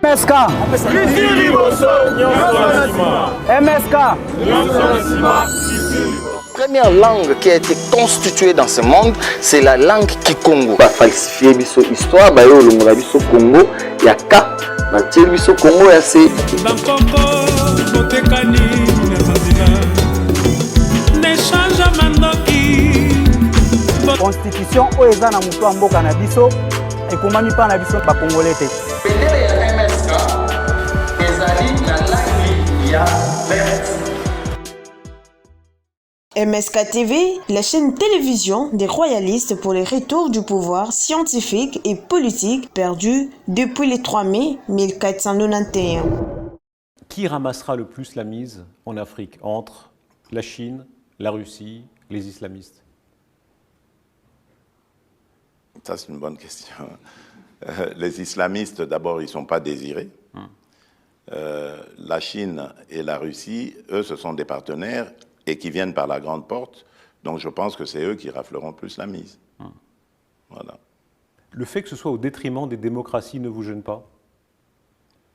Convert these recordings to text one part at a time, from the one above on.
MSK. MSK. La première langue qui a été constituée dans ce monde, c'est la langue Kikongo. Ba falsifier biso histoire, ba yo longola biso Congo, ya ka, ba tier biso Congo ya se. Constitution oeza na mutu mboka na biso ekomami pa na biso ba congolais te. Bendele ya MSK ezali na langue ya verte. MSK TV, la chaîne télévision des royalistes pour le retour du pouvoir scientifique et politique perdu depuis le 3 mai 1491. Qui ramassera le plus la mise en Afrique entre la Chine, la Russie, les islamistes? Ça, c'est une bonne question. Les islamistes, d'abord, ils ne sont pas désirés. La Chine et la Russie, eux, ce sont des partenaires et qui viennent par la grande porte. Donc, je pense que c'est eux qui rafleront plus la mise. Voilà. Le fait que ce soit au détriment des démocraties ne vous gêne pas?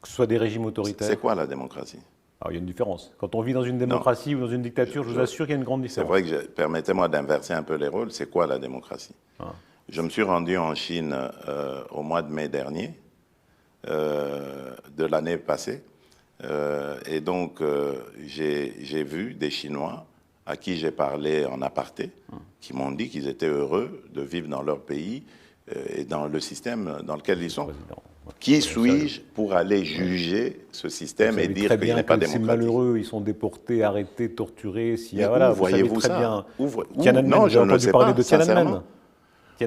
Que ce soit des régimes autoritaires? C'est quoi la démocratie? Alors, il y a une différence. Quand on vit dans une démocratie ou dans une dictature, je vous assure qu'il y a une grande différence. C'est vrai que, permettez-moi d'inverser un peu les rôles. C'est quoi la démocratie? Je me suis rendu en Chine au mois de mai dernier, de l'année passée. Et donc, j'ai vu des Chinois à qui j'ai parlé en aparté, qui m'ont dit qu'ils étaient heureux de vivre dans leur pays et dans le système dans lequel ils sont. Qui suis-je pour aller juger ce système et dire qu'il n'est pas démocratique? C'est malheureux, ils sont déportés, arrêtés, torturés. Voilà, voyez-vous ça? Non, je ne sais pas, sincèrement.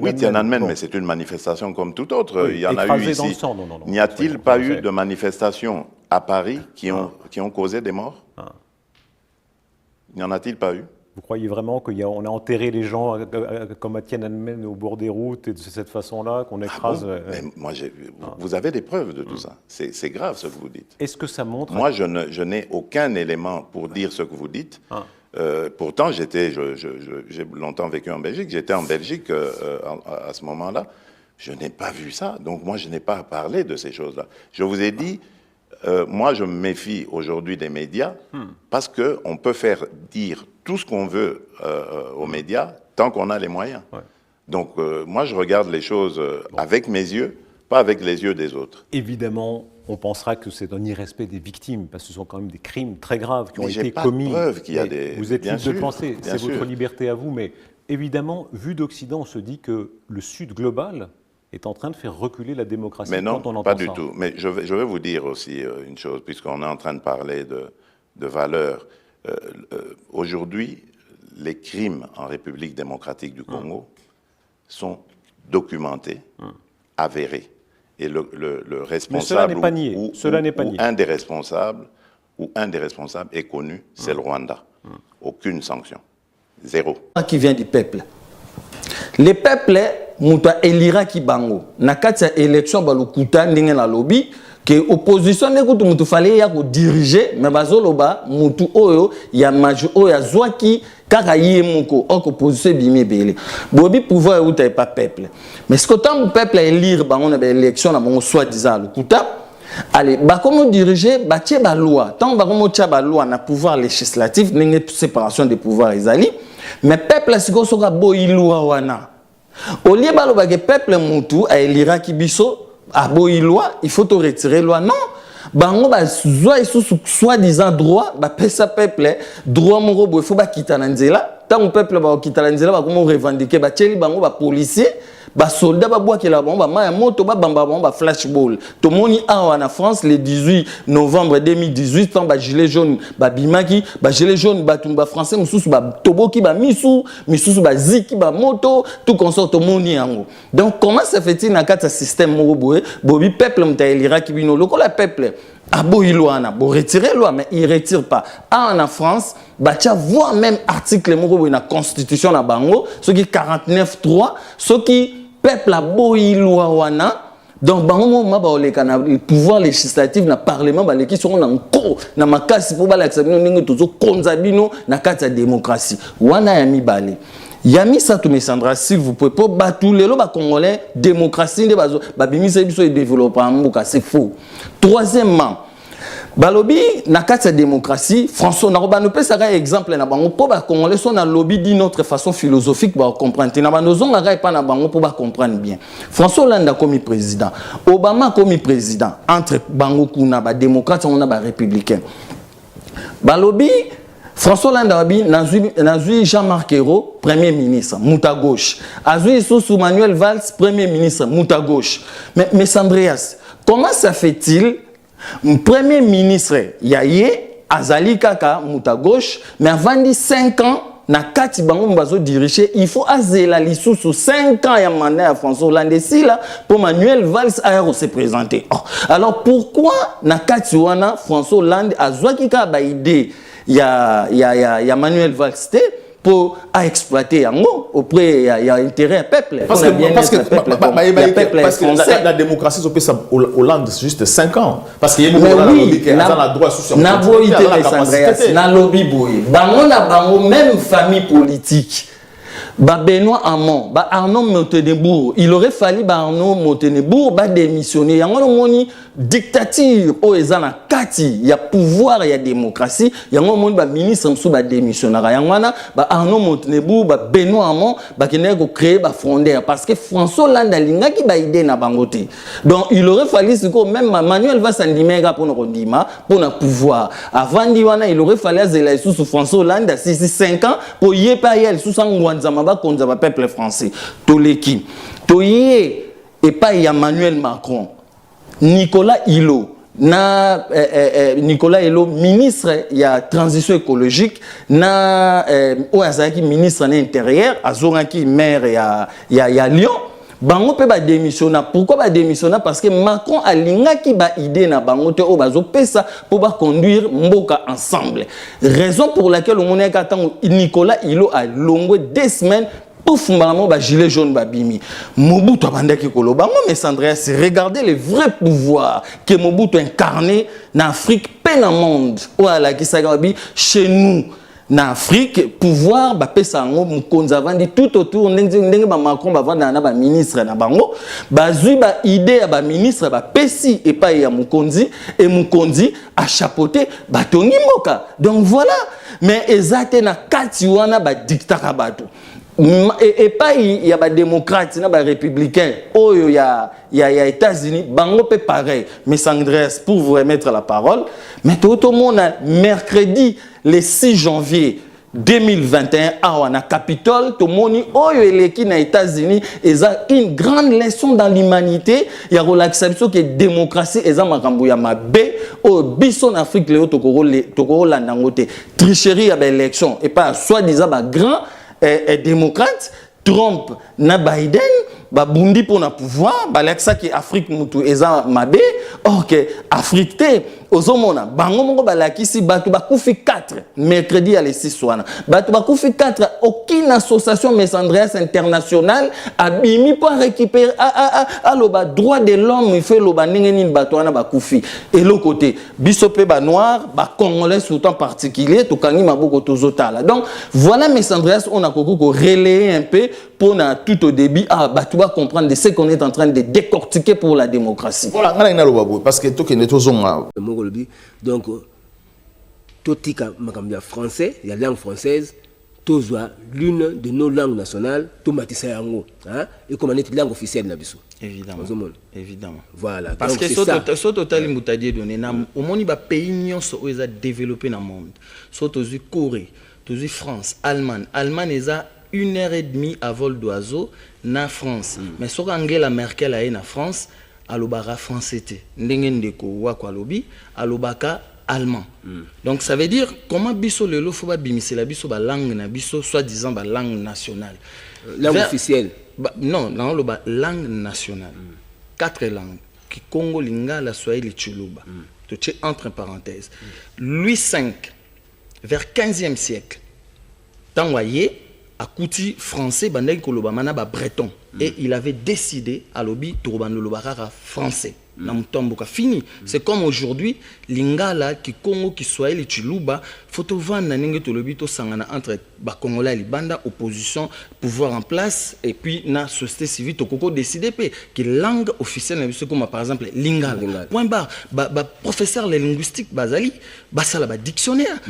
Oui, Tiananmen, mais c'est une manifestation comme toute autre. Oui, il y en a eu ici. N'y a-t-il pas eu de manifestations à Paris qui ont causé des morts? N'y en a-t-il pas eu? Vous croyez vraiment qu'on a enterré les gens comme à Tiananmen au bord des routes et de cette façon-là, qu'on écrase mais moi, vous avez des preuves de tout ça. C'est grave ce que vous dites. Est-ce que ça montre... Moi, je n'ai aucun élément pour dire ce que vous dites. Pourtant, j'ai longtemps vécu en Belgique. J'étais en Belgique à ce moment-là. Je n'ai pas vu ça. Donc, moi, je n'ai pas parlé de ces choses-là. Je vous ai dit, moi, je me méfie aujourd'hui des médias parce qu'on peut faire dire tout ce qu'on veut aux médias tant qu'on a les moyens. Donc, moi, je regarde les choses avec mes yeux, pas avec les yeux des autres. Évidemment, on pensera que c'est un irrespect des victimes, parce que ce sont quand même des crimes très graves qui ont été pas commis. De preuve qu'il y a des... Vous êtes libre de le penser, c'est sûr. votre liberté à vous, mais évidemment, vu d'Occident, on se dit que le Sud global est en train de faire reculer la démocratie. Mais non, quand on entend pas du ça. tout. Mais je vais vous dire aussi une chose, puisqu'on est en train de parler de valeurs. Aujourd'hui, les crimes en République démocratique du Congo sont documentés, avérés. Et le responsable ou un des responsables est connu, c'est le Rwanda. Aucune sanction. Zéro. Qui vient du peuple. Le peuple, muta elira ki bango. Nakati élection balukuta ndenge na lobby que opposition ne kutu mutu fallait ya ko diriger mais bazoloba mutu oyo ya maju oyo ya zwaki kaka yemoko opposition bimi belé. Bobi pouvoir ou pas peuple. Mais ce que tant le peuple élire bango na élection na bango soi-disant lukuta allez ba comment diriger ba tie ba loi tant ba comment tie ba loi na pouvoir législatif ndenge séparation des pouvoirs ezali mais peuple siko soka boyi loi wana au lieu baloba que peuple mutu a élira ki biso a boyi loi il faut retirer loi non bango ba zwa isusu soi-disant droit ba pesa peuple droit moko bo faut ba kitana nzela tant peuple ba kitana nzela ba comment revendiquer ba tieli bango ba policier ba soldat ba boakela bango ba maya moto ba bamba bango ba flashball to moni awa na France le 18 novembre 2018 tant ba gilet jaune ba bimaki ba gilet jaune ba tumba français mususu ba toboki ba misusu ba ziki ba moto tout consort to moni yango. Donc comment ça fait-il na kata système moko boye bobi peuple mtaelira kibino lokola peuple aboyi loi na bo retirer loi mais il retire pas en France bah tu vois même article moko na constitution na bango ce qui 49.3 ce qui peuple aboyi loi wana donc bango ma ba oleka na pouvoir législatif na parlement ba leki sont na ko na makasi po ba la examiner ningi tozo konza bino na kati ya démocratie wana ya mibale Yami Satoumé Sandra, s'il vous plaît, pour battre les Congolais, démocratie, et développement, c'est faux. Troisièmement, balobi na kati démocratie François Naroba ne peut ça exemple na bango pour ba congolais sont na lobby d'une autre façon philosophique ba comprendre na banozon na pas na bango pour ba comprendre bien. François Hollande comme président, Obama comme président, entre bango kuna ba démocrate on a ba républicain. Balobi François Hollande nazui Jean-Marc Ayrault premier ministre muta gauche. Azui sous Manuel Valls premier ministre muta gauche. Mais Andreas, comment ça fait-il Premier ministre Yaye Azali Kaka Mouta gauche, mais avant 5 ans, na kati bango mbazo diriger, il faut azela lisou sous 5 ans ya mandat à François Hollande si là pour Manuel Valls a se présenter. Oh. Alors pourquoi na kati wana François Hollande azwaki ka ba idée ya Manuel Valls pour exploiter yango auprès il y a intérêt peuple parce que la démocratie c'est ça Hollande c'est juste 5 ans parce qu'il y a la droit sur na boité Andreas na lobby boy bango na bango même famille politique ba Benoît Hamon ba Arnaud Montebourg il aurait fallu ba Arnaud Montebourg ba démissionner yango moni dictature o ezana kati ya pouvoir ya démocratie yango moni ba ministre msou ba démissionnera yango wana ba Arnaud Montebourg ba Benoît Hamon ba kene ko créer ba fondeur parce que François Hollande alingaki ba idée na bangote donc il aurait fallu siko même Manuel Valls andimeka pour ndima pour na pouvoir avant di wana il aurait fallu azela sous François Hollande à 5 ans pour yepa yel sous ngwanzama ba konza ba peuple français toleki toyé et pas ya Emmanuel Macron Nicolas Hulot Nicolas Hulot ministre ya transition écologique na oazaki ministre de l'intérieur azoraki maire ya Lyon bango pe ba démissionna pourquoi ba démissionna parce que Macron alingaki ba idée na bango te o bazo pesa pour ba conduire mboka ensemble raison pour laquelle on est attend Nicolas Hulot a longué 2 semaines pour fumbalamo ba gilet jaune ba bimi Mobutu abandaki koloba mais Andreas regardez les vrais pouvoirs que Mobutu incarné na Afrique pe na monde voilà qui sagabi chez nous na Afrique pouvoir ba pesa ngo mukonzi avandi tout autour ndenge ba Macron ba vanda na ba ministre na bango bazui ba idée ba ministre ba pesi et pas ya mukonzi et mukonzi a chapeauté ba tongi mboka donc voilà mais ezate na kati wana ba dictateur bato et pas il y a des démocrates na ba républicains oyo ya États-Unis bango pe pareil mais Andreas pour vous remettre la parole mais tout le monde mercredi le 6 janvier 2021 à na Capitole to moni oyo eleki na États-Unis eza une grande leçon dans l'humanité ya relaxation que démocratie eza makambo ya mabe o biso en Afrique le tokoro landa ngote tricherie ya ba élection et pas soi-disant ba grand démocrate Trump na Biden ba bundi pour na pouvoir ba leksa ki Afrique mutu eza mabe OK Afrique te ozomona bango moko ba lakisi batu ba kufi 4 mercredi à les 6 wana batu ba kufi 4 aucune association mais Andreas international abimi pour récupérer aloba droit de l'homme il fait loba ndenge batu wana ba kufi et l'autre côté biso pe ba noir ba congolais surtout en particulier to kangi maboko tozotala donc voilà mais Andreas on a koko relayer un peu pour na tout au début batu va comprendre de ce qu'on est en train de décortiquer pour la démocratie voilà parce que tout que donc totika makambia français il y a langue française tozwa l'une de nos langues nationales to matisa yango hein et comme on est langue officielle na biso évidemment voilà parce que so total mutadie donné na au moni ba pays nyonso oza développé dans le monde so tozu Corée tozu France Allemagne eza 1h30 à vol d'oiseau na France mais so Angela Merkel a na France alobara français te ndenge ndeko wa kwa lobi alobaka allemand donc ça veut dire comment biso lelo faut ba bimisa la biso ba langue na biso soi-disant ba langue nationale langue officielle non loba langue nationale 4 langues qui Congo Lingala Swahili Chuluba to entre parenthèses Louis V vers 15e siècle tanwaye Akouti français bandai koloba mana ba breton et il avait décidé à lobi turban lobara français na mutomboka fini. C'est comme aujourd'hui lingala Kikongo Kiswahili Chiluba photo vana ninge to lobito sangana entre ba Congolais libanda opposition pouvoir en place et puis na société civile to koko décider que langue officielle na biso comme par exemple lingala. Point barre ba professeur les linguistiques bazali basala ba dictionnaire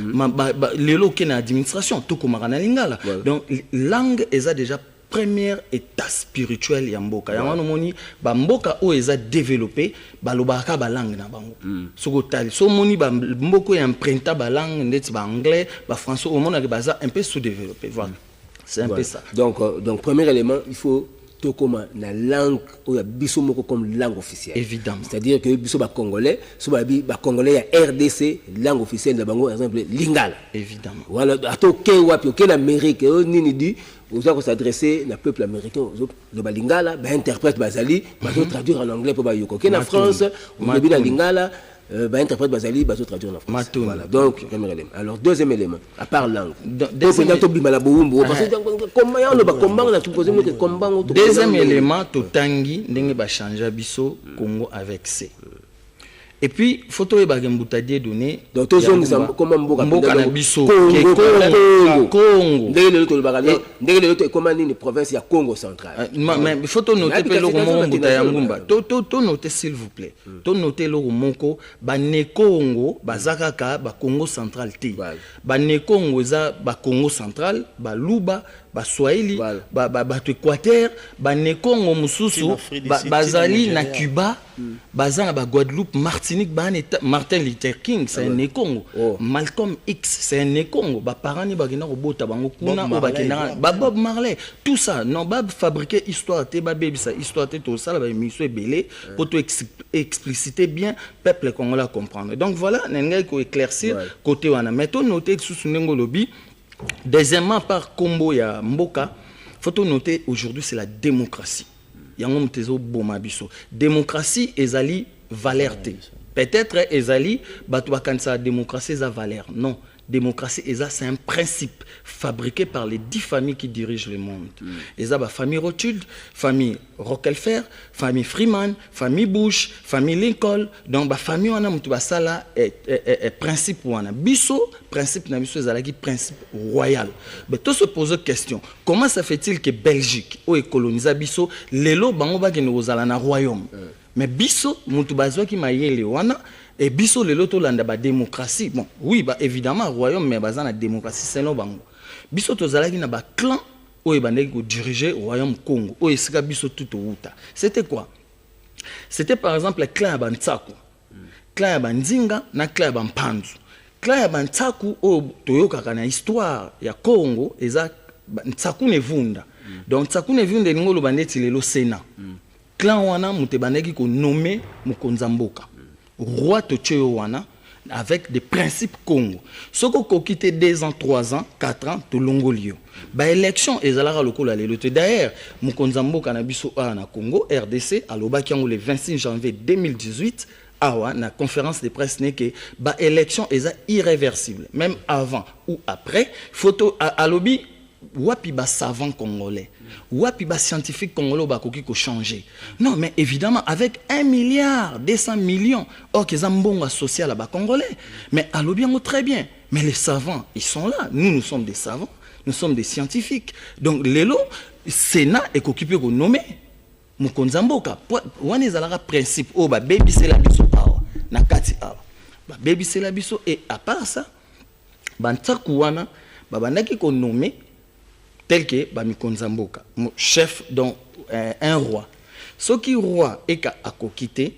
lelo ke na administration to komara na lingala. Donc langue eza déjà première état spirituel ya mboka ya wana moni ba mboka o eza développé ba lobaka ba langue na bango soko tali so moni ba mboko ya emprunta ba langue ndeti ba anglais ba français au monde baza un peu sous-développé voilà c'est un peu ça donc premier élément il faut to comme na langue o ya biso moko comme langue officielle évidemment c'est-à-dire que biso ba congolais so ba congolais ya RDC langue officielle na bango par exemple lingala évidemment voilà ato ke wapi ke l'Amérique nini dit vous allez s'adresser au peuple américain, le balingala, interprète bazali, traduire en anglais pour bayoko. Que en France, on a bien la lingala, interprète bazali, traduire en français. Voilà. Donc premier élément. Alors deuxième élément, à part langue. Deuxième élément, totangi ndenge ba changer biso Congo avec C. Et puis photo bagembutadie donné donc tous comment mboka na biso Congo ndenge le comment ni province ya Congo central mais photo noter pe lo mbuta ya ngumba to noter s'il vous plaît to noter lo moko ba ne Congo bazakaka ba Congo central ti ba ne Congo za ba Congo central ba Luba ba Swahili ba Équateur ba ne Congo mususu bazali na Cuba bazana ba Guadeloupe Martinique Martin Luther King c'est un Congo Malcolm X c'est un Congo ba parani ba gena robota bango kuna o ba kena ba Bob Marley tout ça non ba fabriquer histoire te ba baby ça histoire te tout ça la ba émission belé pour tout expliciter bien peuple congolais comprendre donc voilà nenga ko éclaircir côté wana mais to noter sous nengo lobby. Deuxièmement, par combo ya mboka, faut noter aujourd'hui c'est la démocratie. Yango mtezo bomabiso. Démocratie ezali valerte. Peut-être ezali batu bakansa démocratie eza valeur. Non, démocratie c'est un principe fabriqué par les 10 familles qui dirigent le monde. Eza ba famille Rothschild, famille Rockefeller, famille Freeman, famille Bush, famille Lincoln. Donc ba famille wana mutu basala est principe wana. Biso principe na biso ezalaki principe royal. Mais tout se pose question, comment ça fait-il que Belgique o colonisa biso lelo bango ba kene ozala na royaume. Mais biso mutu bazwa ki mayele wana et biso lelo to landa ba démocratie. Bon, oui bah évidemment royaume mais bazana la démocratie selon bango. Biso to zalaki na ba clan o ebandeki ko diriger royaume Congo. O esika biso tout outa. C'était quoi? C'était par exemple le clan ya Bantsaku. Clan ya Bandinga na clan ya Bampanzu. Clan ya Bantsaku o toyokaka na histoire ya Congo eza Ntsaku ne vunda. Donc Ntsaku ne vunda ngolo bandeti lelo Sénat. Clan wana mutebandeki ko nommer Mokonza mboka. Roi Tocheo wana avec des principes Congo. Soko ko quitter 2 ans, 3 ans, 4 ans to longolio. Ba élection ezalaka lokola lelo te d'ailleurs Mokonza mboka na biso na Congo RDC alobaki yango le 26 janvier 2018 awa na conférence de presse n'est que ba élection est irréversible même avant ou après photo alobi wapi ba savant congolais wapi ba scientifique congolais ba koki ko changer non mais évidemment avec 1 milliard 200 millions or que zambonga social ba congolais mais alobi yango très bien mais les savants ils sont là nous sommes des savants nous sommes des scientifiques donc lelo Sénat est occupé ko nommer Mokonza mboka wana ezalaka principe o ba baby c'est la biso awa na kati awa ba baby c'est la biso et à part ça Bantsaku wana babandaki ko nommer tel que Bamikonza mboka chef donc un roi ce qui roi est à kokité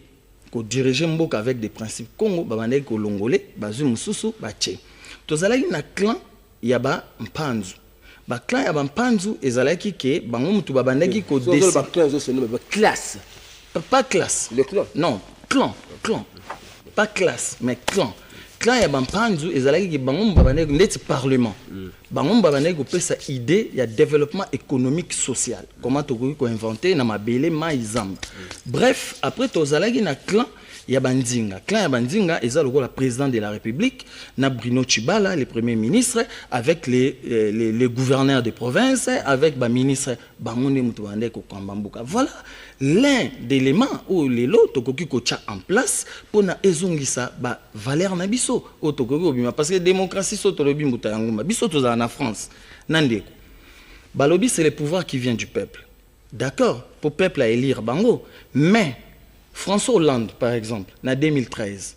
ko diriger mboka avec des principes Congo babandaki ko longolé bazu mususu bache tozalaki na clan ya ba Mpanzu ba clan ya ba Mpanzu ezalaki ke bango mutu babandaki ko classe pas classe le clan non clan pas classe mais clan ya ba Mpanzu ezalaki ke bango babandaki ndeti parlement bango babandaki ko pesa idée ya développement économique social comment to ko inventer na mabele maizam bref après tozalaki na clan il y a Bandinga. Clan Bandinga, ils ont le président de la République, na Bruno Tshibala, le premier ministre, avec les gouverneurs des provinces, avec le ministre Bangonde Moutouande Kokambambuka. Voilà l'un des éléments où les lots qui sont en place pour na ezongisa ba valeur na biso parce que la démocratie sotolobi mutayanguma biso toza na France nandeko balobi c'est le pouvoir qui vient du peuple. D'accord, pour le peuple à élire bango, mais François Hollande par exemple en 2013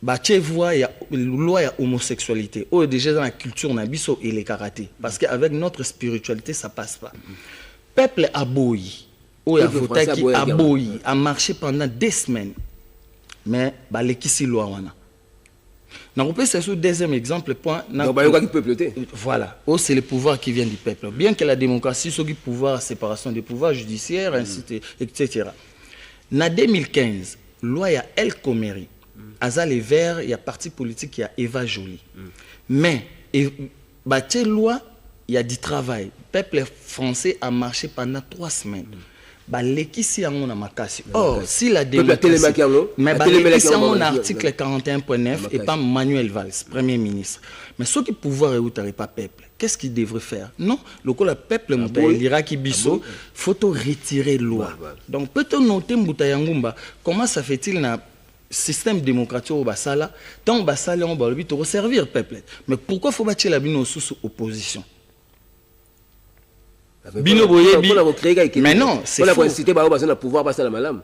bah tu vois il y a loi ya homosexualité ou déjà dans la culture na biso et les karaté parce qu'avec notre spiritualité ça passe pas. Peuple aboyi ou a voté qui aboyi a marché pendant 2 semaines mais bah l'équisi loi wana. Donc, c'est le deuxième exemple. Voilà. Oh, c'est le pouvoir qui vient du peuple. Bien que la démocratie soit du pouvoir, séparation des pouvoirs judiciaires, etc. En 2015, loi ya El Khomri. Aza les Verts, il y a parti politique, il y a Eva Joly. Mais, cette loi, il y a du travail. Le peuple français a marché pendant 3 semaines. Or, si la démocratie, mais l'article 41.9 et pas Manuel Valls, Premier ministre. Mais ce qui pouvoir est pas peuple, qu'est-ce qu'il devrait faire? Non, le peuple l'Iraki biso, faut retirer loi. Donc peut-on noter Moutayangumba, comment ça fait-il na système démocratique au Bassala, tant Bassala on va le servir peuple. Mais pourquoi faut bâtir la bino sous opposition? Bino boyebi mais non c'est faux pouvoir passer la malam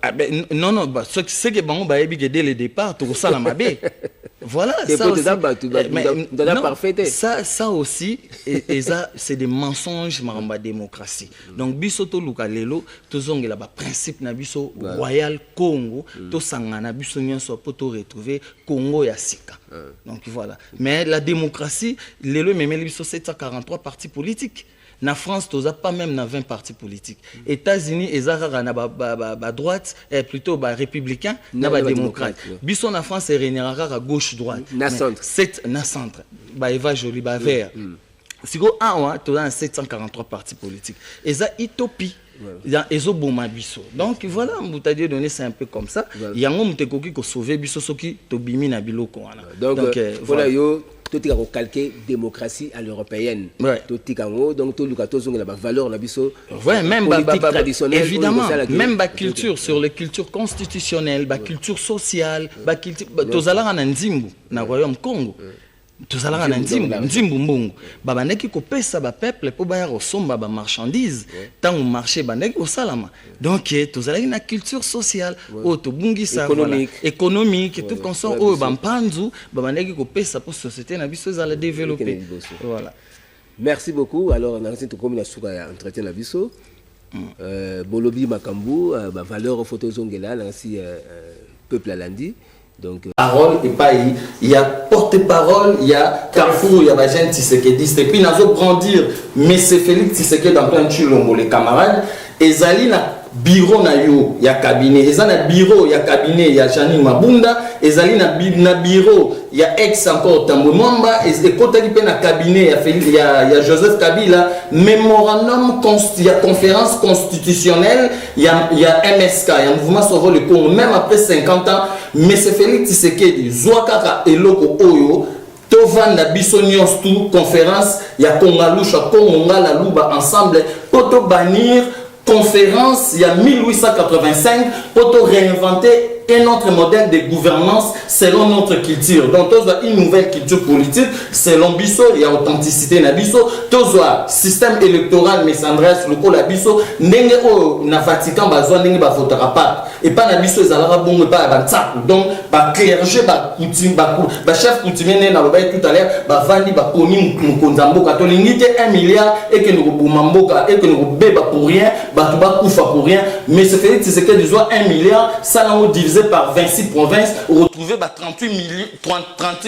non non c'est que bango bayebi que dès le départ to sala mabe voilà ça aussi et ça c'est des mensonges maramba démocratie donc biso to luka lelo to zongela ba principe na biso royal Congo to sangana biso nyonso pour to retrouver Congo ya sika donc voilà mais la démocratie lelo memeli biso 743 partis politiques. Na France, tu n'as pas même 20 partis politiques. États-Unis, ils ont droite, plutôt républicain, démocrate. Bisson en France, c'est à gauche-droite. Na centre. Eva Joly, vert. Si tu as 743 partis politiques. Et ça, utopie. Ils ont bon biso. Donc voilà, je donné c'est un peu comme ça. Il y a un homme qui a sauvé biso qui tobimi na biloko. Donc voilà. Tout est calqué démocratie à l'européenne. Tout est donc tout le valeur la biso. Ouais, même traditionnelle. Évidemment, même la culture sur les cultures constitutionnelles, la culture sociale, la culture. Tous allons en Nzimbu, dans le royaume Congo. Tous allons en Nzimbu mbongo. Babaneki ko pesa ba peuple pour ba resomba ba marchandises. Tant au marché baneki au salama. Donc tous allons une culture sociale, autobungisa économique, tout comme ça au bampanzu, babaneki ko pesa pour société na biso za la développer. Voilà. Merci beaucoup. Alors on a resté comme la souka entretien la biso. Bolobi makambu, ba valeur photo zongela ainsi peuple alandi. Donc, parole et pas il y a porte-parole, il y a Carrefour, il y a Bajen Tshisekedi, et puis nous allons grandir, mais c'est Félix Tshisekedi en plein Chilombo, les camarades, et Zali na bureau na yo, il y a cabinet, et na bureau, il y a cabinet, il y a Janine Mabunda, et Zali na bureau, il y a ex encore Tambo Mwamba, et côté qui na cabinet, il y a Joseph Kabila, mémorandum, il y a conférence constitutionnelle, il y a MSK, il y a mouvement Sauver le Congo, même après 50 ans, mais c'est Félix Tshisekedi, Zouakaka et Loko Oyo, Tovanda Bissonios tout conférence, il y a Kongalusha, Kongonga, la Luba ensemble, pour te bannir, conférence, il y a 1885, pour réinventer un autre modèle de gouvernance selon notre culture. Donc, tu as une nouvelle culture politique selon Bisso, il y a authenticité na Bisso, tu as système électoral, mais s'adresse le col à Bisso, n'enge au na Vatican, besoin n'enge ba votera pas. Et pas na Bisso, ils allaient bon pas ba tsak. Donc, ba clergé, ba coutume, ba chef coutumier na ba tout à l'heure, ba vandi ba koni mukonzambo katolingite 1 milliard et que nous boumamboka et que nous beba pour rien, ba tout ba koufa pour rien, mais c'est fait c'est que déjà 1 milliard, ça l'a divisé par 26 provinces, retrouver 38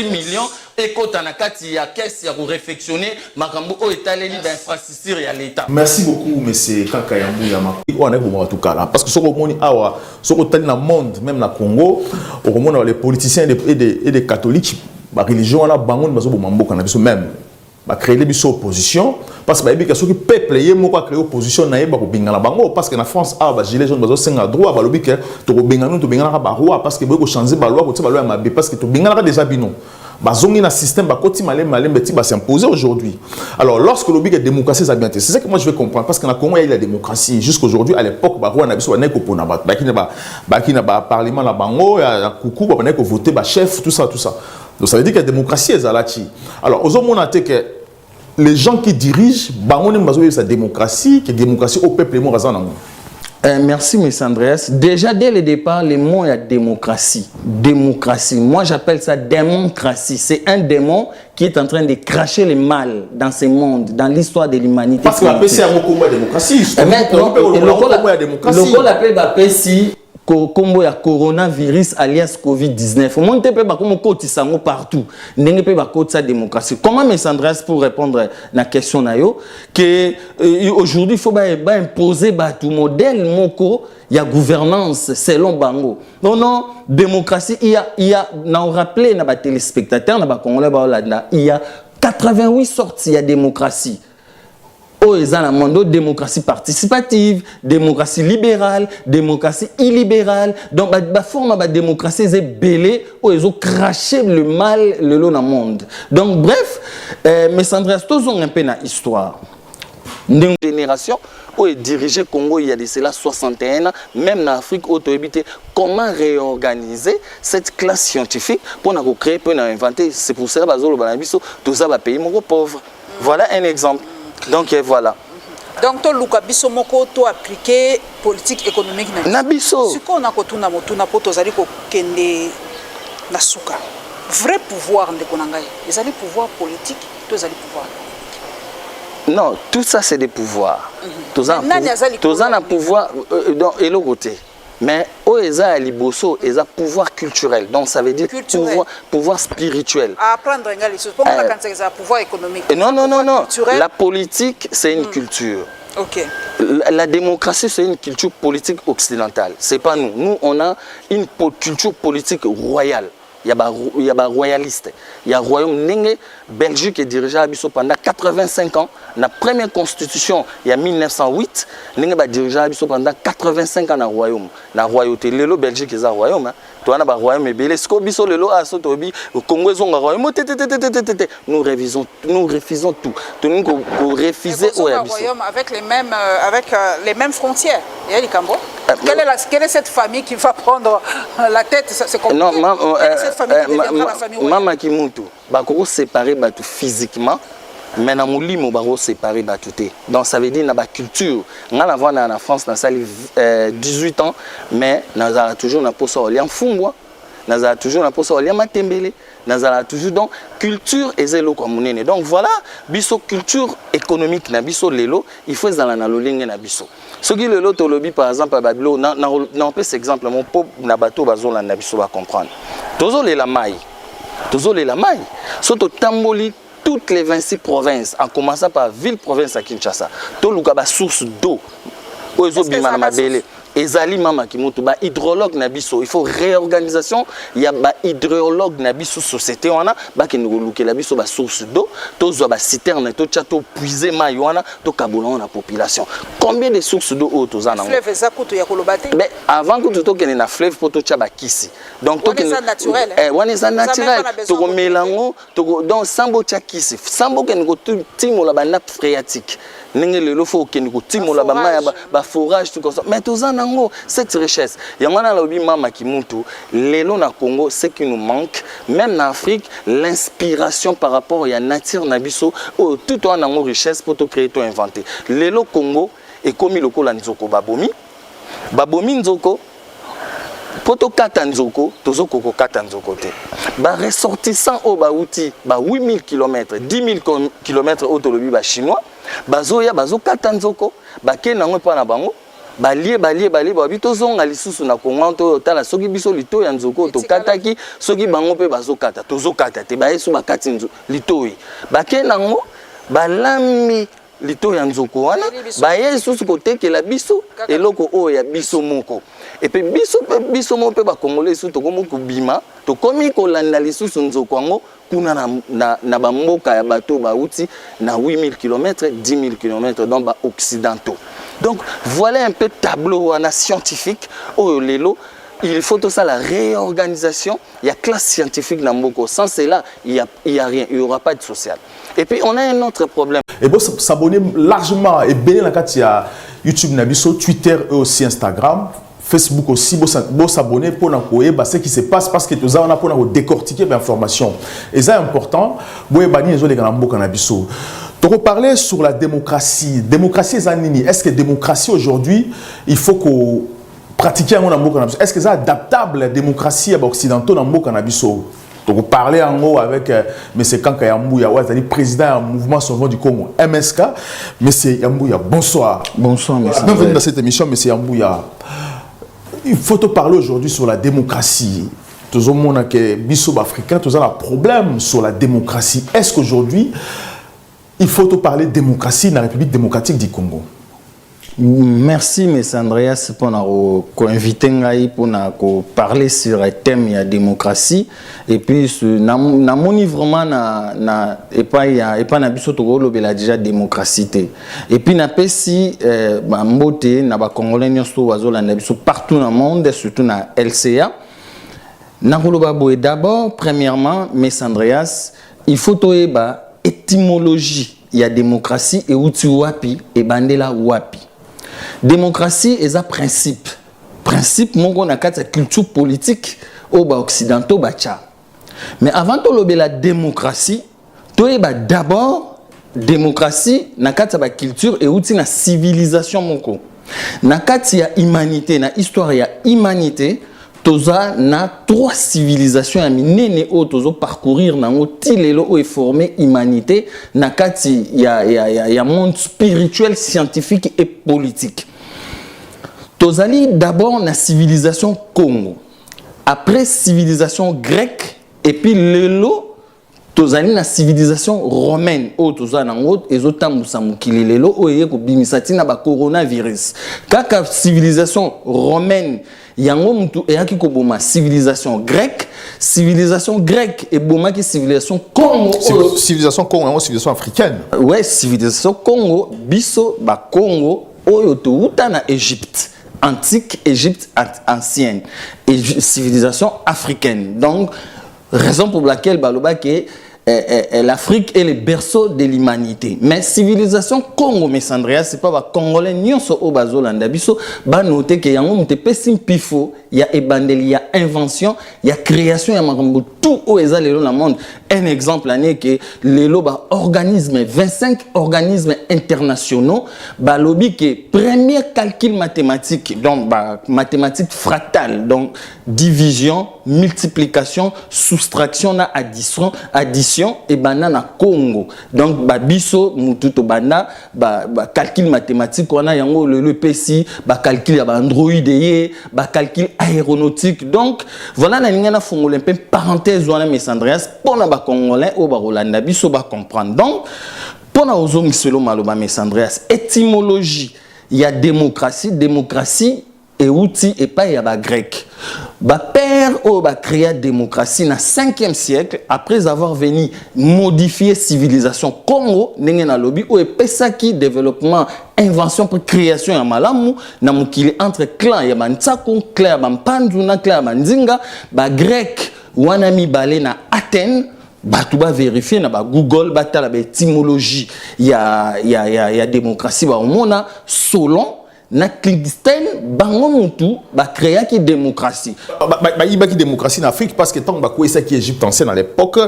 millions et quand on a 4 il y a caisse il y a réflexionner makambo au état d'infrastructure et à l'état. Merci beaucoup monsieur Kakayambu Yama. On est pour tout cas là parce que ce qu'on dit awa ce qu'on dans le monde même na Congo au monde les politiciens et des catholiques la religion là bangon bazo bomambo kana biso même ba créer les biso opposition parce que ba ebi que ceux qui peuple yé moko créer opposition na yeba ko bingala bango parce que na France ba gilet jaune bazo senga droit ba lobi que to ko bingana to bingana ba roi parce que boy ko changer ba loi ko ba loi mabe parce que to bingana déjà bino ba zongi na système ba koti malem beti ba s'imposer aujourd'hui. Alors lorsque lobi que démocratie ça bien c'est ça que moi je veux comprendre parce que na Congo il y a la démocratie jusqu'aujourd'hui à l'époque ba roi na biso na ko pona ba ki na ba parlement la bango ya kuku ba na ko voter ba chef tout ça. Donc ça veut dire que la démocratie est zalati. Alors aux hommes on a dit que les gens qui dirigent, sa démocratie, que démocratie au peuple est merci, M. Andreas. Déjà, dès le départ, le mot est démocratie. Démocratie. Moi, j'appelle ça démocratie. C'est un démon qui est en train de cracher le mal dans ce monde, dans l'histoire de l'humanité. Parce que la PC a beaucoup de démocratie. Le Combo ya coronavirus alias Covid-19. On peut pas comme côté sango partout. N'engé peut pas côté sa démocratie. Comment M. Andreas pour répondre à la question nayo que aujourd'hui il faut imposer tout modèle moko ya gouvernance selon bango. Non démocratie il y a na rappeler na ba téléspectateurs na ba congolais ba là il y a 88 sortes de démocratie. Ils ont la monde démocratie participative, démocratie libérale, démocratie illibérale. Donc, la forme de démocratie est belée où ils ont craché le mal le long du monde. Donc, bref, mais Andreas, tous ont un peu dans l'histoire. Une génération où est dirigé Congo il y a de cela 61 ans, même en Afrique où habité, comment réorganiser cette classe scientifique pour nous créer, pour nous inventer. C'est pour cela que tous les pays pauvres. Voilà un exemple. Donc voilà. Donc to luka biso moko to appliquer politique économique na biso. Siko na kotuna motuna poto zali ko kende na suka. Vrai pouvoir ndeko na ngai. Ezali pouvoir politique, to zali pouvoir. Non, tout ça c'est des pouvoirs. Tous en pouvoir dans et l'autre côté. Mais Oeza à Liboso, ils ont pouvoir culturel. Donc ça veut dire pouvoir spirituel. À apprendre les choses. Pour moi, quand c'est pouvoir économique. Non. La politique, c'est une culture. Ok. La démocratie, c'est une culture politique occidentale. C'est pas nous. Nous, on a une culture politique royale. Il y a des royalistes. Il y a le royaume Nengue, Belgique est dirigé à Bissau pendant 85 ans. La première constitution, il y a 1908, Nengue est dirigé à Bissau pendant 85 ans dans le royaume. La royauté, le Belgique est un royaume. Tu as un royaume et belé. Ce que Bissau le a sauté au Congo est un royaume. Nous refusons tout. Nous refusons au royaume avec les mêmes frontières. Il y a les Cambo. Quelle est cette famille qui va prendre la tête? C'est compliqué. Non, Maman Kimuntu, bako séparé batu physiquement, mais na mulimo bako séparé batu té. Donc ça veut dire na ba culture. Nga na vana na France na sali 18 ans, mais na toujours na posa olian fumbwa, na toujours na posa olian matembele, na toujours donc culture ezelo comme munene. Donc voilà, biso culture économique na biso lelo, il faut ezala na lolinge na biso. Ce qui le lot lobby par exemple à Babilo, on peut cet exemple mon pop na bateau bazon la nabiso va comprendre. Tozo le la maille. Soto tamboli toutes les 26 provinces en commençant par ville province à Kinshasa. To luka ba source d'eau. Ozo bimana mabele. Ezali mama kimoto ba hydrologue na biso, il faut réorganisation, il y a ba hydrologue na biso société wana ba ki ngoluke la biso ba source d'eau, to zo ba citerne to chateau puiser mai wana to kabona na population. Combien de sources d'eau au tozana? Fleuve za kuto ya kolobate. Mais avant que to kene na fleuve poto chaba kisi. Donc to kene naturel. Wana za naturel. To melango to donc sambo cha kisi. Sambo kene ko timo la ba nappe phréatique. Ninge le faut kene ko timo la ba mai ba forage tout comme ça. Mais tozana cette richesse. Il y a un lobby mama qui monte. L'élo na Congo, ce qui nous manque, même en Afrique, l'inspiration par rapport à la nature nabiso, tout en a richesse pour te créer, tout inventer. L'élo Congo est comme le col nzoko babomi, babomi nzoko. Poto kata nzoko, tozo koko kata nzoko te. Ba ressortissant au baouti, ba 8000 km, 10 000 km au tolobi ba chinois, bazoya bazo kata nzoko, ba kenango pa na bango. Balie babito zonga lisusu na Congo to tala soki biso lito ya nzoko to kataki soki bango pe bazokata tozokata te ba yesu bakati litoyi bake nango balami lito ya nzoko wana ba ye susu côté que la biso eloko o ya biso moko et puis biso mo pe ba congolais su to komo kubima to komi ko landa lisusu nzoko ngo kuna na ba mboka ya bato ba uti na 8000 km 10000 km dans ba occidentaux. Donc voilà un peu tableau wana scientifique o lelo. Il faut tout ça, la réorganisation. Il y a classe scientifique dans Mboko. Sans cela, il y a rien. Il n'y aura pas de social. Et puis, on a un autre problème. Et bon, s'abonner largement. Et bien, il y a YouTube, Twitter et aussi Instagram. Facebook aussi, bon s'abonner pour nous ce qui se passe parce que nous avons pour décortiquer l'information. Et c'est important. Bon, donc, parler sur la démocratie. Démocratie, est-ce que démocratie aujourd'hui, il faut qu'on pratiquer en Mboka na biso? Est-ce que c'est adaptable la démocratie occidentale en Mboka na biso? Donc parler en haut avec M. Kanka Yambouya, président du mouvement sauveur du Congo, MSK. M. Yambouya, bonsoir. Bonsoir, monsieur. Bienvenue dans cette émission, M. Yambouya. Il faut te parler aujourd'hui sur la démocratie. Tout le monde que biso africain, tout ça un problème sur la démocratie. Est-ce qu'aujourd'hui, il faut te parler de démocratie dans la République démocratique du Congo? Merci, M. Andreas, pour nous inviter pour parler sur le thème de la démocratie. Et puis, nous vraiment la déjà démocratie. Et puis, nous si Mbote, nous Congolais, partout dans le monde, surtout dans LCA. D'abord, premièrement, M. Andreas, il faut que l'étymologie de la démocratie et outil wapi et bandela wapi. Démocratie est un principe. Principe, mon a quatre culture politique au occidentaux bacha. Mais avant de la démocratie, tu es d'abord démocratie na quatre culture et outil na civilisation moko. Na quatre ya humanité, na histoire ya humanité, toza na trois civilisations ya minene o tozo parcourir na tilelo o former humanité na quatre ya monde spirituel, scientifique et politique. Tozali d'abord la civilisation Congo, après civilisation grecque, et puis lelo, tozali la civilisation romaine, o tozali nango ezotambusa mokili lelo o yeko bimisati na ba coronavirus. Kaka civilisation romaine, yango mutu eyaki ko boma civilisation grecque et boma ki civilisation Congo. Civilisation Congo, yango civilisation africaine. Ouais, civilisation Congo, biso ba Congo oyo to uta na Égypte. Antique, Égypte ancienne et civilisation africaine. Donc, raison pour laquelle l'Afrique est le berceau de l'humanité. Mais civilisation Congo, M. Andreas, c'est pas les Congolais ni au Bazolanda biso, ba noter que yango mute pesim pifo, il y a ebandeli, il y a invention, il y a création, il y a tout au ezalelo dans le monde. Un exemple année que lelo ba organisme 25 organismes internationaux ba lobby que premier calcul mathématique donc ba mathématiques fractales donc division, multiplication, soustraction na addition et banana Congo. Donc ba biso mututo banda ba calcul mathématique on a yango le PC ba calcul ya ba android ba calcul aéronautique. Donc voilà na ninga na fongole un peu parenthèse wana mes Andreas pour na ba Congolais au Barolanda biso ba comprendre. Donc pour na ozo miselo maloba mes Andreas étymologie il y a démocratie et outil et pas il y a ba grec. Ba père au ba créer démocratie na 5e siècle après avoir venu modifier civilisation Congo ndenge na lobi o epesaki développement invention pour création ya malamu na mukili entre clan ya bantsako clan ya bampandu na clan ya bandinga ba grec wana mibale na Athènes batu ba vérifier na ba Google batala ba étymologie ya démocratie ba omona selon na Kingston bango mutu ba créer qui démocratie qui démocratie en Afrique parce que tant ba ko qui Égypte ancienne à l'époque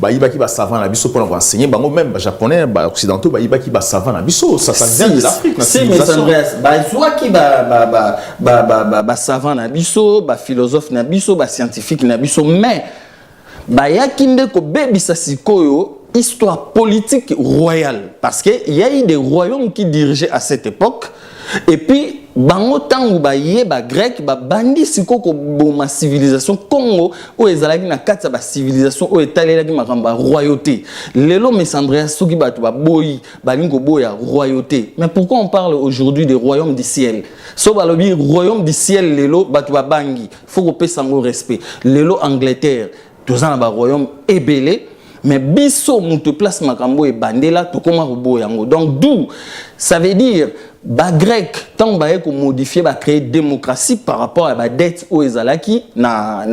qui ba savant la biso pour enseigner bango même japonais occidentaux qui ba savant la biso ça vient de l'Afrique na civilisation ba soit qui ba savant na biso ba philosophe na biso ba scientifique na biso mais ba yakinde ko bebisa sikoyo histoire politique royale parce que il y a eu des royaumes qui dirigeaient à cette époque Et puis, bango tango ba yé ba grec ba bandi siko ko boma civilisation Congo o ezalaki na kati ba civilisation o etalelaki makamba royauté. Lelo Messandria soki ba to ba boyi ba lingo boya royauté. Mais pourquoi on parle aujourd'hui des royaumes du ciel? So ba lobi royaume du ciel lelo ba to ba bangi. Faut ko pesa ngo respect. Lelo Angleterre, tozana ba royaume ebelé. Mais biso mutu place makambo e bandela to koma robo yango. Donc d'où ça veut dire ba grec tant ba ko modifier ba créer démocratie par rapport à ba dette au ezalaki na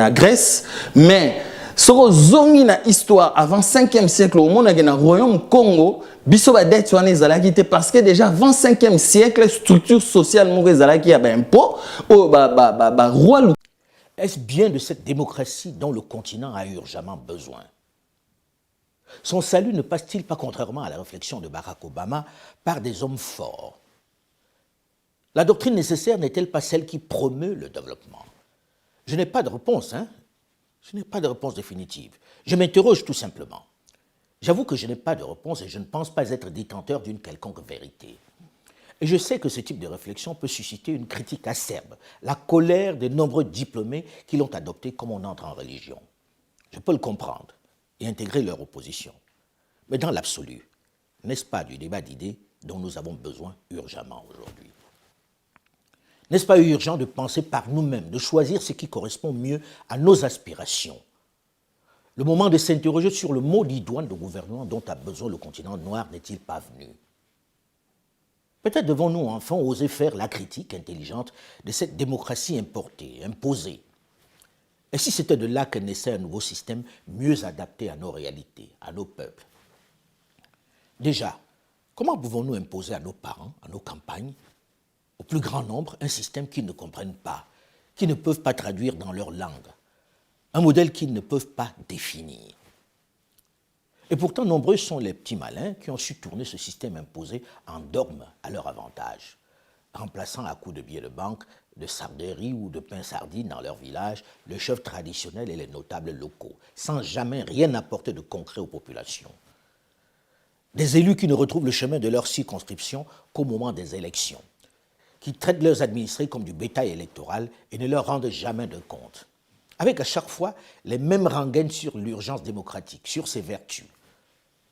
Grèce, mais soko zongi na histoire avant 5e siècle au monde na royaume Congo biso ba dette wana ezalaki te parce que déjà avant 5e siècle structure sociale mo ezalaki ya ba impôt o ba roi. Est-ce bien de cette démocratie dont le continent a urgemment besoin? Son salut ne passe-t-il pas, contrairement à la réflexion de Barack Obama, par des hommes forts? La doctrine nécessaire n'est-elle pas celle qui promeut le développement? Je n'ai pas de réponse, Je n'ai pas de réponse définitive. Je m'interroge tout simplement. J'avoue que je n'ai pas de réponse et je ne pense pas être détenteur d'une quelconque vérité. Et je sais que ce type de réflexion peut susciter une critique acerbe, la colère des nombreux diplômés qui l'ont adopté comme on entre en religion. Je peux le comprendre et intégrer leur opposition. Mais dans l'absolu, n'est-ce pas du débat d'idées dont nous avons besoin urgemment aujourd'hui? N'est-ce pas urgent de penser par nous-mêmes, de choisir ce qui correspond mieux à nos aspirations? Le moment de s'interroger sur le mot d'idoine de gouvernement dont a besoin le continent noir n'est-il pas venu? Peut-être devons-nous enfin oser faire la critique intelligente de cette démocratie importée, imposée. Et si c'était de là que naissait un nouveau système mieux adapté à nos réalités, à nos peuples? Déjà, comment pouvons-nous imposer à nos parents, à nos campagnes, au plus grand nombre, un système qu'ils ne comprennent pas, qu'ils ne peuvent pas traduire dans leur langue, un modèle qu'ils ne peuvent pas définir? Et pourtant, nombreux sont les petits malins qui ont su tourner ce système imposé en dogme à leur avantage, remplaçant à coups de billets de banque, de sarderie ou de pain sardine dans leur village le chef traditionnel et les notables locaux, sans jamais rien apporter de concret aux populations. Des élus qui ne retrouvent le chemin de leur circonscription qu'au moment des élections, qui traitent leurs administrés comme du bétail électoral et ne leur rendent jamais de compte, avec à chaque fois les mêmes rengaines sur l'urgence démocratique, sur ses vertus.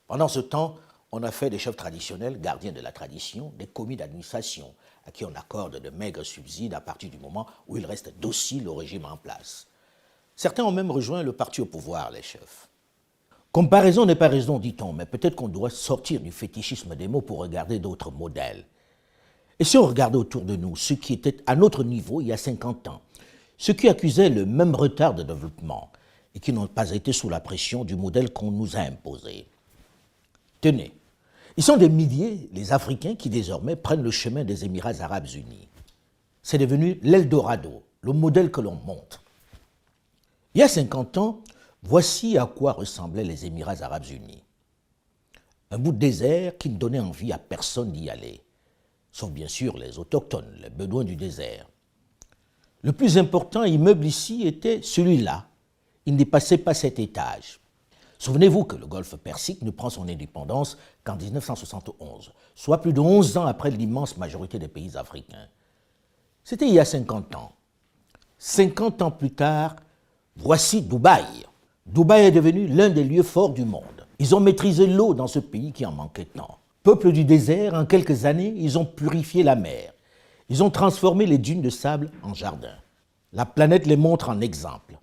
Pendant ce temps, on a fait des chefs traditionnels, gardiens de la tradition, des commis d'administration, à qui on accorde de maigres subsides à partir du moment où ils restent dociles au régime en place. Certains ont même rejoint le parti au pouvoir, les chefs. Comparaison n'est pas raison, dit-on, mais peut-être qu'on doit sortir du fétichisme des mots pour regarder d'autres modèles. Et si on regardait autour de nous ceux qui étaient à notre niveau il y a 50 ans, ceux qui accusaient le même retard de développement et qui n'ont pas été sous la pression du modèle qu'on nous a imposé. Tenez, ils sont des milliers, les Africains, qui désormais prennent le chemin des Émirats arabes unis. C'est devenu l'Eldorado, le modèle que l'on monte. Il y a 50 ans, voici à quoi ressemblaient les Émirats arabes unis. Un bout de désert qui ne donnait envie à personne d'y aller, sauf bien sûr les autochtones, les bédouins du désert. Le plus important immeuble ici était celui-là. Il ne dépassait pas 7 étages. Souvenez-vous que le golfe Persique ne prend son indépendance qu'en 1971, soit plus de 11 ans après l'immense majorité des pays africains. C'était il y a 50 ans. 50 ans plus tard, voici Dubaï. Dubaï est devenu l'un des lieux forts du monde. Ils ont maîtrisé l'eau dans ce pays qui en manquait tant. Peuple du désert, en quelques années, ils ont purifié la mer. Ils ont transformé les dunes de sable en jardins. La planète les montre en exemple.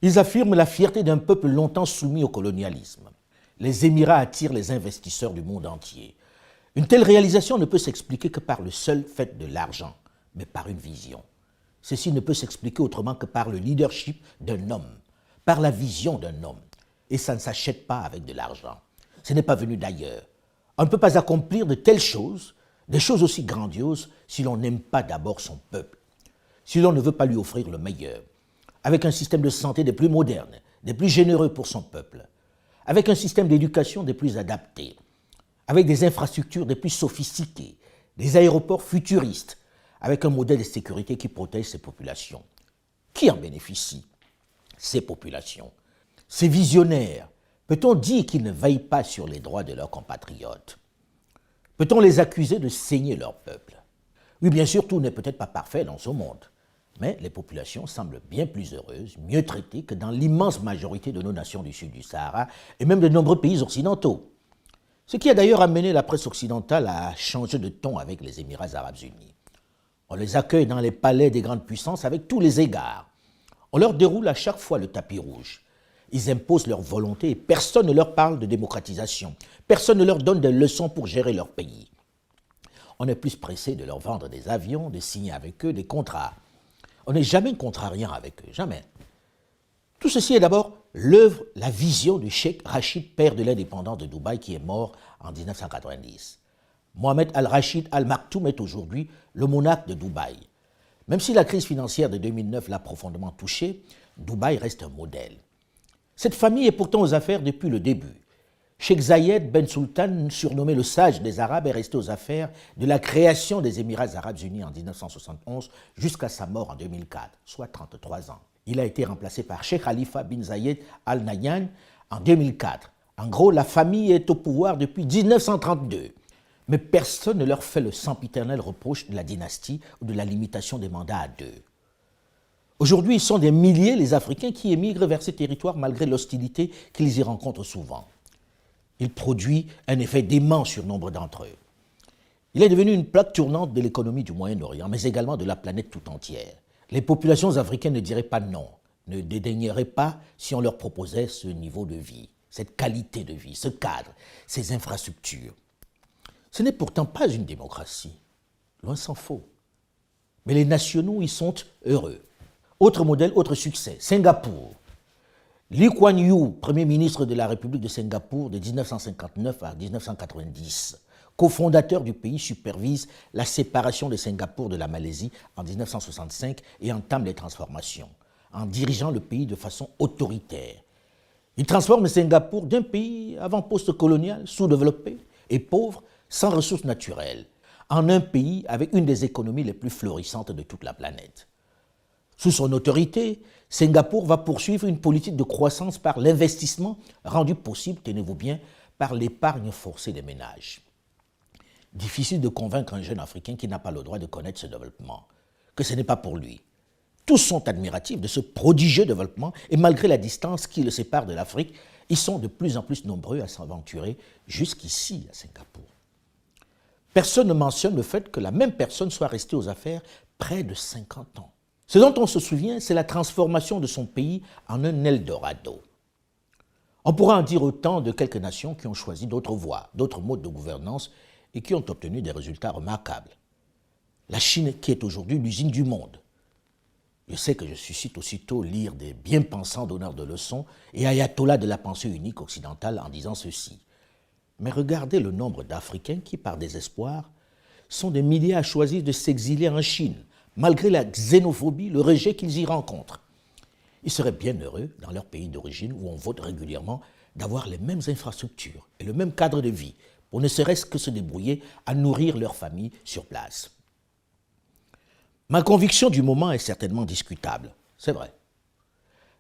Ils affirment la fierté d'un peuple longtemps soumis au colonialisme. Les Émirats attirent les investisseurs du monde entier. Une telle réalisation ne peut s'expliquer que par le seul fait de l'argent, mais par une vision. Ceci ne peut s'expliquer autrement que par le leadership d'un homme, par la vision d'un homme. Et ça ne s'achète pas avec de l'argent. Ce n'est pas venu d'ailleurs. On ne peut pas accomplir de telles choses, des choses aussi grandioses, si l'on n'aime pas d'abord son peuple, si l'on ne veut pas lui offrir le meilleur, avec un système de santé des plus modernes, des plus généreux pour son peuple, avec un système d'éducation des plus adaptés, avec des infrastructures des plus sophistiquées, des aéroports futuristes, avec un modèle de sécurité qui protège ses populations. Qui en bénéficie? Ces populations. Ces visionnaires, peut-on dire qu'ils ne veillent pas sur les droits de leurs compatriotes? Peut-on les accuser de saigner leur peuple? Oui, bien sûr, tout n'est peut-être pas parfait dans ce monde. Mais les populations semblent bien plus heureuses, mieux traitées que dans l'immense majorité de nos nations du sud du Sahara et même de nombreux pays occidentaux. Ce qui a d'ailleurs amené la presse occidentale à changer de ton avec les Émirats arabes unis. On les accueille dans les palais des grandes puissances avec tous les égards. On leur déroule à chaque fois le tapis rouge. Ils imposent leur volonté et personne ne leur parle de démocratisation. Personne ne leur donne des leçons pour gérer leur pays. On est plus pressé de leur vendre des avions, de signer avec eux des contrats. On n'est jamais contrariant avec eux, jamais. Tout ceci est d'abord l'œuvre, la vision du cheikh Rachid, père de l'indépendance de Dubaï, qui est mort en 1990. Mohamed Al-Rachid Al Maktoum est aujourd'hui le monarque de Dubaï. Même si la crise financière de 2009 l'a profondément touché, Dubaï reste un modèle. Cette famille est pourtant aux affaires depuis le début. Cheikh Zayed Ben Sultan, surnommé le sage des Arabes, est resté aux affaires de la création des Émirats arabes unis en 1971 jusqu'à sa mort en 2004, soit 33 ans. Il a été remplacé par Cheikh Khalifa bin Zayed Al Nahyan en 2004. En gros, la famille est au pouvoir depuis 1932. Mais personne ne leur fait le sempiternel reproche de la dynastie ou de la limitation des mandats à deux. Aujourd'hui, ils sont des milliers les Africains qui émigrent vers ces territoires malgré l'hostilité qu'ils y rencontrent souvent. Il produit un effet dément sur nombre d'entre eux. Il est devenu une plaque tournante de l'économie du Moyen-Orient, mais également de la planète tout entière. Les populations africaines ne diraient pas non, ne dédaigneraient pas si on leur proposait ce niveau de vie, cette qualité de vie, ce cadre, ces infrastructures. Ce n'est pourtant pas une démocratie, loin s'en faut. Mais les nationaux y sont heureux. Autre modèle, autre succès, Singapour. Lee Kuan Yew, Premier ministre de la République de Singapour de 1959 à 1990, cofondateur du pays, supervise la séparation de Singapour de la Malaisie en 1965 et entame les transformations, en dirigeant le pays de façon autoritaire. Il transforme Singapour d'un pays avant-post-colonial, sous-développé et pauvre, sans ressources naturelles, en un pays avec une des économies les plus florissantes de toute la planète. Sous son autorité, Singapour va poursuivre une politique de croissance par l'investissement rendu possible, tenez-vous bien, par l'épargne forcée des ménages. Difficile de convaincre un jeune Africain qui n'a pas le droit de connaître ce développement, que ce n'est pas pour lui. Tous sont admiratifs de ce prodigieux développement et malgré la distance qui le sépare de l'Afrique, ils sont de plus en plus nombreux à s'aventurer jusqu'ici à Singapour. Personne ne mentionne le fait que la même personne soit restée aux affaires près de 50 ans. Ce dont on se souvient, c'est la transformation de son pays en un Eldorado. On pourra en dire autant de quelques nations qui ont choisi d'autres voies, d'autres modes de gouvernance et qui ont obtenu des résultats remarquables. La Chine qui est aujourd'hui l'usine du monde. Je sais que je suscite aussitôt lire des bien-pensants donneurs de leçons et ayatollahs de la pensée unique occidentale en disant ceci. Mais regardez le nombre d'Africains qui, par désespoir, sont des milliers à choisir de s'exiler en Chine, malgré la xénophobie, le rejet qu'ils y rencontrent. Ils seraient bien heureux, dans leur pays d'origine, où on vote régulièrement, d'avoir les mêmes infrastructures et le même cadre de vie, pour ne serait-ce que se débrouiller à nourrir leur famille sur place. Ma conviction du moment est certainement discutable, c'est vrai.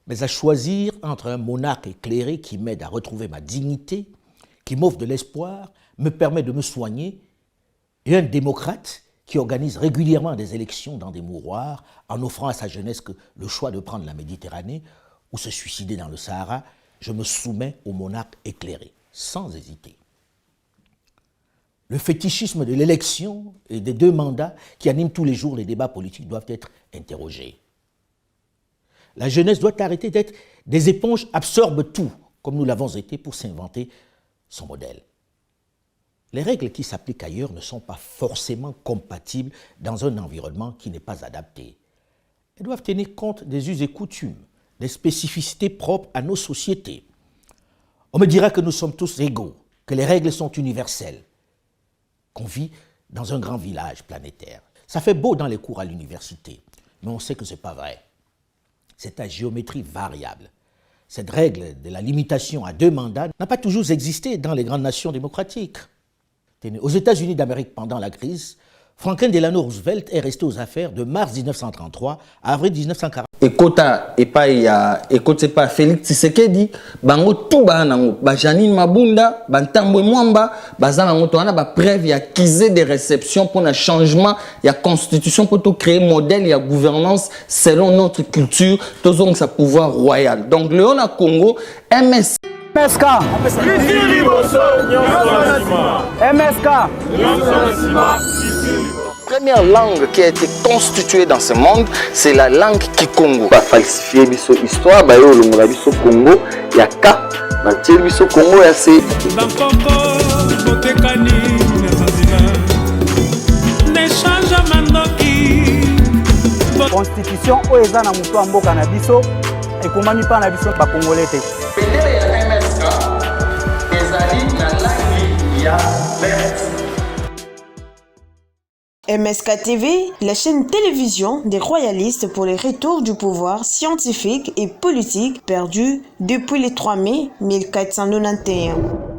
Mais à choisir entre un monarque éclairé qui m'aide à retrouver ma dignité, qui m'offre de l'espoir, me permet de me soigner, et un démocrate qui organise régulièrement des élections dans des mouroirs en offrant à sa jeunesse le choix de prendre la Méditerranée ou se suicider dans le Sahara, je me soumets au monarque éclairé, sans hésiter. Le fétichisme de l'élection et des 2 mandats qui animent tous les jours les débats politiques doivent être interrogés. La jeunesse doit arrêter d'être des éponges absorbent tout, comme nous l'avons été pour s'inventer son modèle. Les règles qui s'appliquent ailleurs ne sont pas forcément compatibles dans un environnement qui n'est pas adapté. Elles doivent tenir compte des us et coutumes, des spécificités propres à nos sociétés. On me dira que nous sommes tous égaux, que les règles sont universelles, qu'on vit dans un grand village planétaire. Ça fait beau dans les cours à l'université, mais on sait que ce n'est pas vrai. C'est à géométrie variable. Cette règle de la limitation à 2 mandats n'a pas toujours existé dans les grandes nations démocratiques. Aux États-Unis d'Amérique, pendant la crise, Franklin Delano Roosevelt est resté aux affaires de mars 1933 à avril 1940. Écoute, c'est pas Félix Tshisekedi, bango tout banango, ba Janine Mabunda, Bantambwe Mwamba, bazanango to ana ba preuve ya kizé des réceptions pour un changement, ya constitution pour tout créer modèle ya gouvernance selon notre culture, tous sa pouvoir royal. Donc Léon à Congo, MSK. Première langue qui a été constituée dans ce monde, c'est la langue Kikongo. Pas falsifier biso histoire, ba yo longola biso Congo, ya ka, ba tiel biso Congo ya c'est. Constitution oyo eza na mutu ya mboka na biso ekomami pa na biso ba Congolais te. Bendele ya MSK ezali na langue ya verte. MSK TV, la chaîne télévision des royalistes pour le retour du pouvoir scientifique et politique perdu depuis le 3 mai 1491.